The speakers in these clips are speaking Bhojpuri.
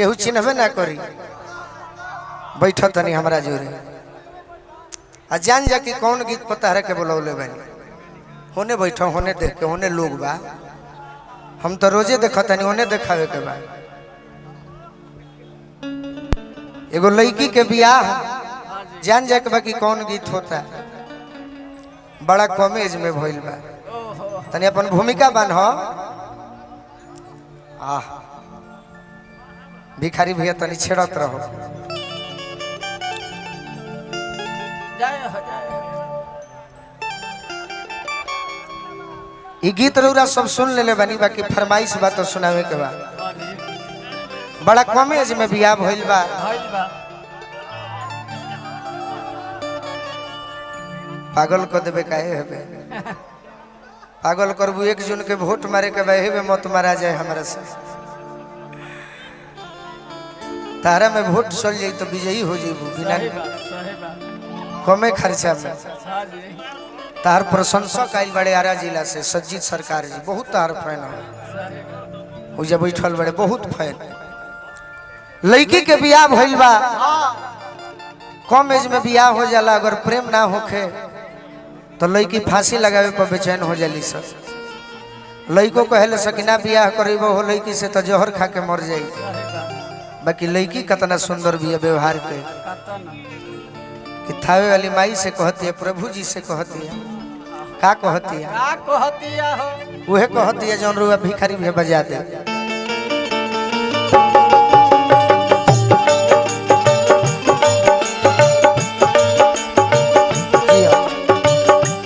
केहू चिन्हबे ना करी बैठ तनी हमारा जोरे आ जान जा कि कौन गीत पता है के बोलौले बनी होने बैठो होने देख के होने लोग बा हम तो रोजे देखा तनी होने देखावे के बा एगो लड़की के बियाह जान जा के बाकी कौन गीत होता बड़ा कम एज में भइल बा तनी अपन भूमिका बन हो भिखारी भैया तनी छेड़त रहो ई गीत रउरा सब सुन लेले बानी बाकी फरमाइश बा तो सुनावे के बा बड़ा कम एज में बियाह भइल बा पागल कर देबे काहे हेबे पागल करबू 1 जून के वोट मारे के बहे मत मारा जाए हमारा से तारा में वोट चल जाई तो विजयी हो जाइबू बिना कमे खर्चा में तार प्रशंसक आइल बड़े आरा जिला से सज्जित सरकार जी बहुत तार फैन हो जब बैठल बड़े बहुत फैन लड़की के बियाह भइल बा कम एज में बियाह हो जाला अगर प्रेम ना होखे तो लड़की फांसी लगावे पर बेचैन हो जाली सब लड़को कहले सकिना बियाह करेबो हो लड़की से तो जहर खा के मर जाई बाकी लड़की कितना सुंदर भी है व्यवहार के कि थावे वाली माई से कहती है प्रभु जी से कहती है का कहती है वह कहती है जौन रुआ भिखारी भी बजा दे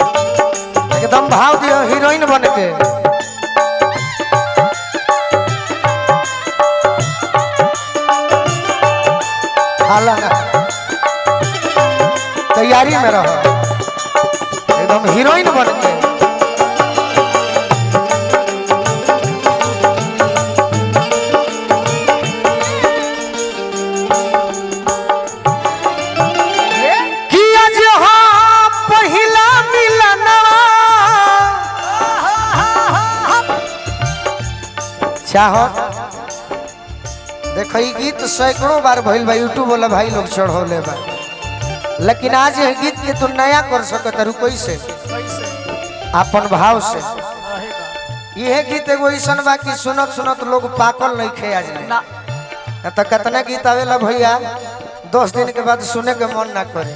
एकदम भाव दियो हीरोइन बन के तैयारी में रहो एकदम हीरोइन बन के किया जो पहिला मिलना चाहो देखो गीत सैकड़ों बार भइल बा यूट्यूब वाला भाई लोग चढ़ौले बा लेकिन आज ये गीत के तू नया कर सकत रु कैसे अपन भाव से यह गीत एगो ऐसा बा कि सुनत सुनत लोग पाकल नहीं खे आज तो कितना गीत आवेला भैया 10 दिन के बाद सुने के मन ना करे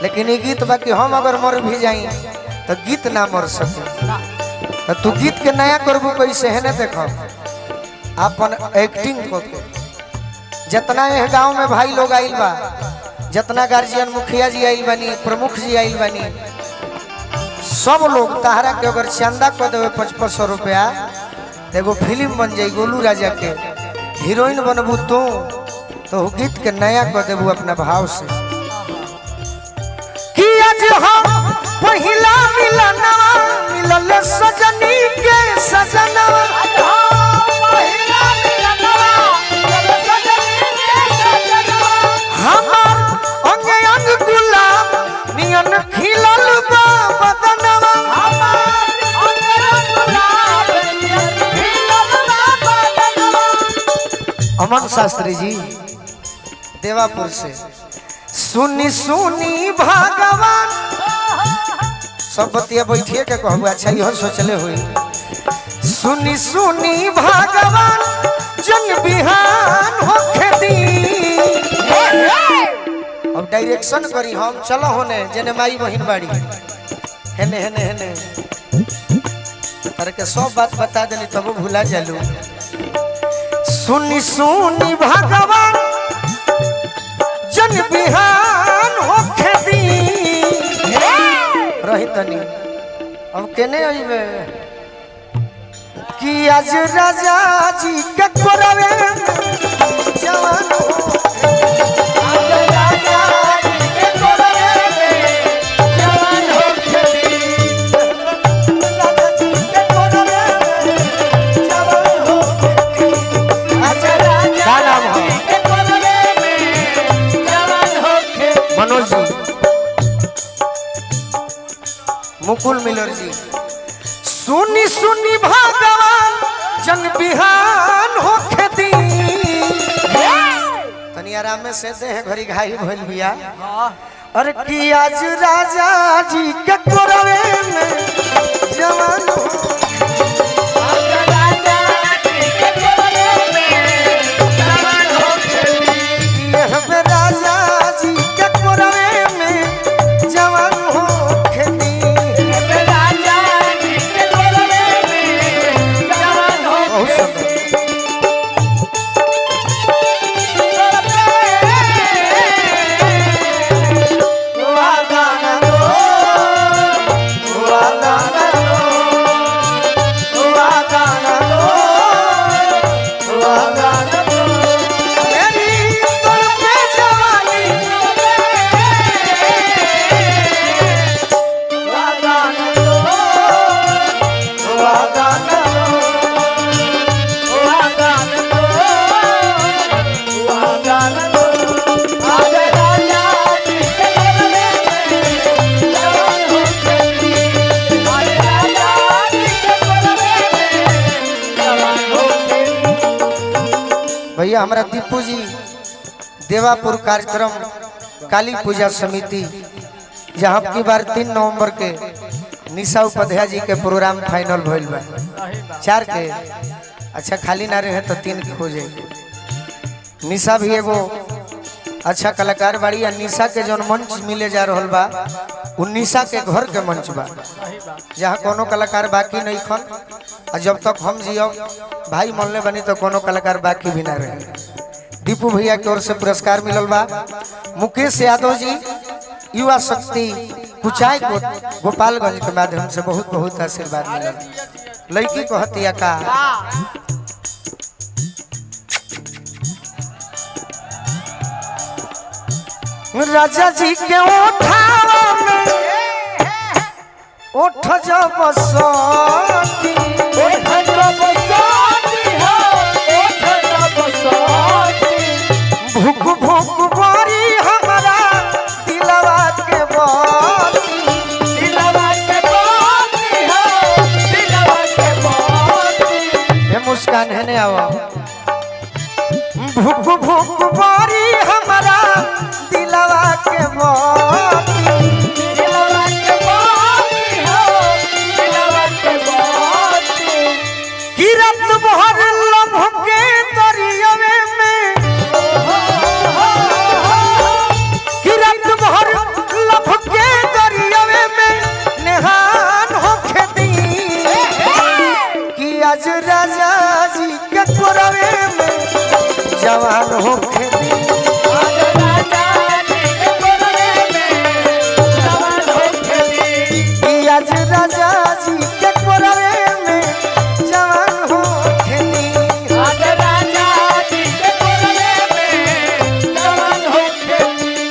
लेकिन ये गीत बा कि हम अगर मर भी जाई तो गीत ना मर सके तो तू गीत के नया करबू कैसे है ना देखो अपन एक्टिंग को जितना यह गांव में भाई लोग आइल बा जितना गार्जियन मुखिया जी आइल बनी प्रमुख जी आइल बनी सब लोग तहरा के अगर चंदा कर देवे 5500 रुपया एगो फिल्म बन जाई गोलू राजा के हीरोइन बनबू तू तो गीत के नया कर देबू अपना भाव से कि आज हम पहिला मिलना मिलल सजनी के सजना अमन शास्त्री जी देवापुर से सुनी सुनी भगवान सब बतिया बैठिए के कहबू अच्छा यह सोचले हुई सुनी सुनी भगवान जन बिहान होखे दी अब डायरेक्शन करी हम चलो होने जने माई बहिन बाड़ी हेने हेने हेने करके सब बात बता देली तब भूला जालू सुनी सुनी भगवान जन बिहान होखे दी रही तनी अब केने आइबे कि आज राजा जी के कोरवे जवान हो मुकुल मिलर जी सुनी सुनी भगवान जन बिहान होखे दी तनी आराम में से दे घड़ी घाई भइल बिया। अरे कि आज राजा जी के कोरवे में जवान हो भैया हमारा दीपू जी देवापुर कार्यक्रम काली पूजा समिति जहाँ की बार 3 नवंबर के निशा उपाध्याय जी के प्रोग्राम फाइनल भइल बा 4 के। अच्छा खाली ना रहे तो 3 के हो जाए। निशा भी एगो अच्छा कलाकार बाड़ी या निशा के जौन मंच मिले जा रहा बा उ निशा के घर के मंच बा जहाँ कोनो कलाकार बाकी नहीं खन। और जब तक हम जियो भाई मनले बनी तो कोनो कलाकार बाकी भी ना रहे। दीपू भैया की ओर से पुरस्कार मिलल बा। मुकेश यादव जी युवा शक्ति कुचाई गोपालगंज के माध्यम से बहुत बहुत आशीर्वाद मिलल। लड़की को हतिया का राजा जी के ओठावा में ओठ जब बसती भूख भूख बारी हमारा दिलवा के मुस्कान है ने आवा भूख भूख बारी हमारा दिलवा के किरत भर लम्ह के दरियावे में किरत भर लम्ह के दरियावे में नेहान होके दी कि आज राजा जी के कोरवे में जवान होके दी आज राजा जी के कोरवे में जवान हो खेली आज राजा जी के कोरवे में जवान हो खेली।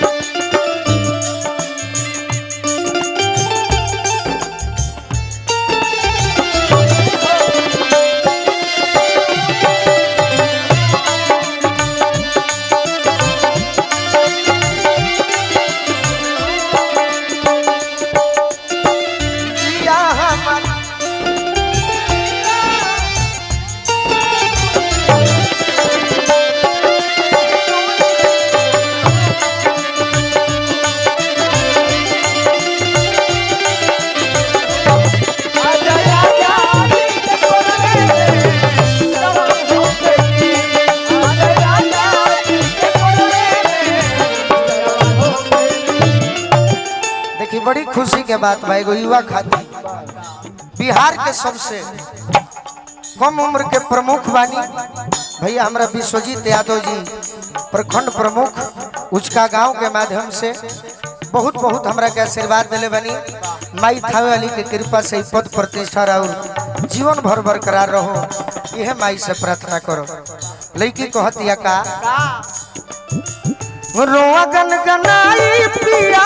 बड़ी खुशी के बात भाई एगो युवा खातिर बिहार के सबसे कम उम्र के प्रमुख बानी भैया हमारा विश्वजीत यादव जी प्रखंड प्रमुख उचका गांव के माध्यम से बहुत बहुत हमरा के आशीर्वाद दिले बनी। माई थावे वाली के कृपा से पद प्रतिष्ठा और जीवन भर बरकरार रहो यह माई से प्रार्थना करो। लड़की कहतिया का रोआ गनगनाई पिया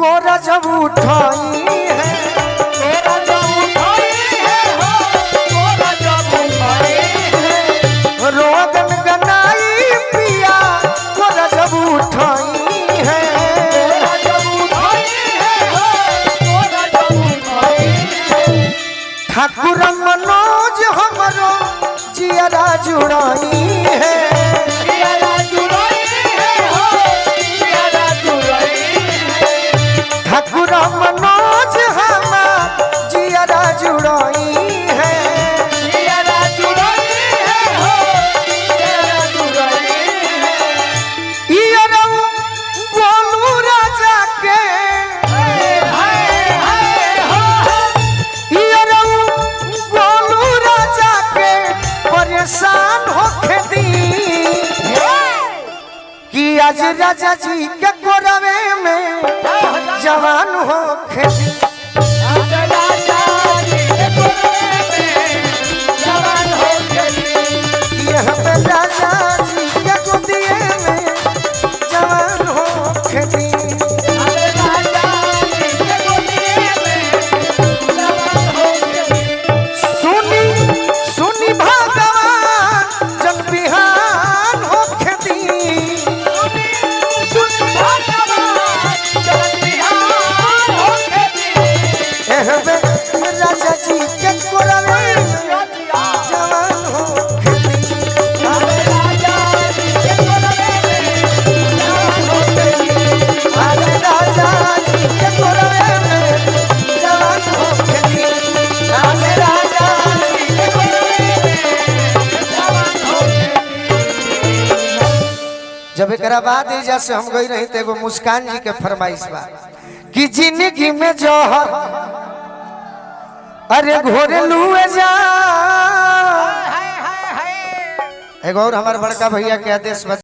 गोरा जब उठाई है रोआ गनगनाई पिया गोरा जब उठाई है ठाकुर मनोज हमरो जियरा जुड़ाई है आज राजा जी के कोरवे में जवान हो खेती यहाँ पे राजा जी के गोदिए में जवान हो खेती सुनी सुनी भगवान जग बिहान हो खेती राजा जी के कोरवे में जवान हो खेती राजा जी के कोरवे में जवान हो खेती राजा जी के कोरवे में जवान हो खेती। जब एकरा बाद एजा से हम गई रही तो एगो मुस्कान जी के फरमाइश बा कि जिंदगी में जौहर अरे घोरे लुए जा एगो और हमारे बड़का भैया के आदेश